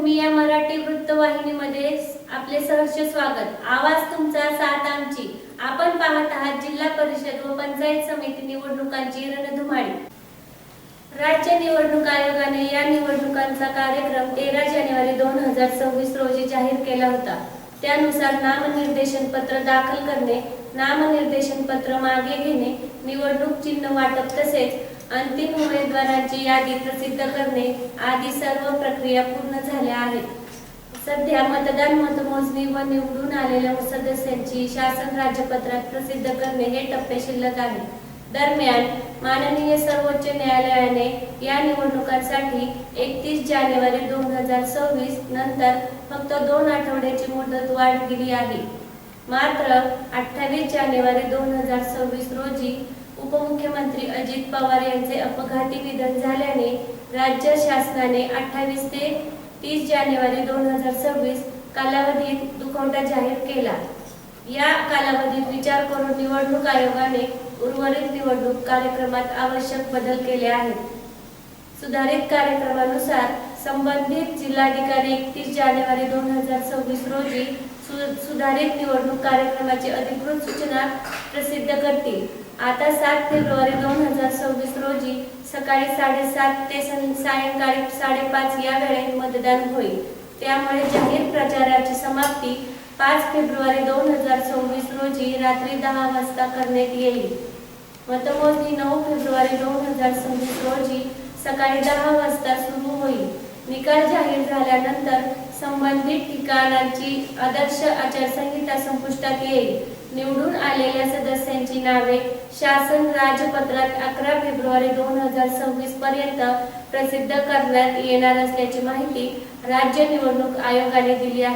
रंगभूमी या मराठी वृत्तवाहिनीमध्ये आपले सहर्ष स्वागत। आवाज तुमचा, साथ आमची। आपण पाहत आहात जिल्हा परिषद व पंचायत समिती निवडणुकांची रणधुमाळी। राज्य निवडणूक आयोगाने या निवडणुकांचा कार्यक्रम 13 जानेवारी 2026 रोजी जाहीर केला होता। त्यानुसार नामनिर्देशन पत्र दाखल करणे, नामनिर्देशन पत्र मागे घेणे, निवडणूक चिन्ह वाटप तसेच अंतिम उमेदवारांची यादी प्रसिद्ध करणे आदी सर्व प्रक्रिया पूर्ण झाल्या आहेत। सध्या मतदान, मतमोजणी व निवडून आलेल्या सदस्यांची शासन राज्यपत्रात प्रसिद्ध करणे हे टप्पे शिल्लक आहेत। दरम्यान माननीय सर्वोच्च न्यायालयाने या निवडणुकांसाठी 31 जानेवारी 2026 नंतर फक्त 2 आठवड्याची मुदत वाढ दिली आहे। मात्र 28 जानेवारी 2026 रोजी उपमुख्यमंत्री अजित पवार यांचे अपघाती निधन झाल्याने राज्य शासनाने 28 ते 30 जानेवारी 2026 कालावधीत दुखवटा जाहीर केला। या कालावधीत विचार करून निवडणूक आयोगाने उर्वरित निवडणूक कार्यक्रमात आवश्यक बदल केले आहेत। सुधारित कार्यक्रमानुसार संबंधित जिल्हाधिकारी 31 जानेवारी 2026 रोजी सुधारित निवडणूक कार्यक्रमाची अधिकृत सूचना प्रसिद्ध करतील। आता 7 फेब्रुवारी 2026 रोजी सकाळी 7:30 ते सायंकाळी 5:30 या वेळेत मतदान होईल। त्यामुळे जाहीर प्रचाराची समाप्ती 5 फेब्रुवारी 2026 रोजी रात्री 10 वाजता करण्यात येईल। मतमोजणी 9 फेब्रुवारी 2026 रोजी सकाळी 10 वाजता सुरू होईल। निकाल जाहीर झाल्यानंतर संबंधित ठिकाणांची आदर्श आचारसंहिता संपुष्टात येईल। निवडून आलेल्या सदस्यांची नावे शासन राजपत्रात 11 फेब्रुवारी 2026 पर्यंत प्रसिद्ध करण्यात येणार असल्याची माहिती राज्य निवडणूक आयोगाने दिली आहे।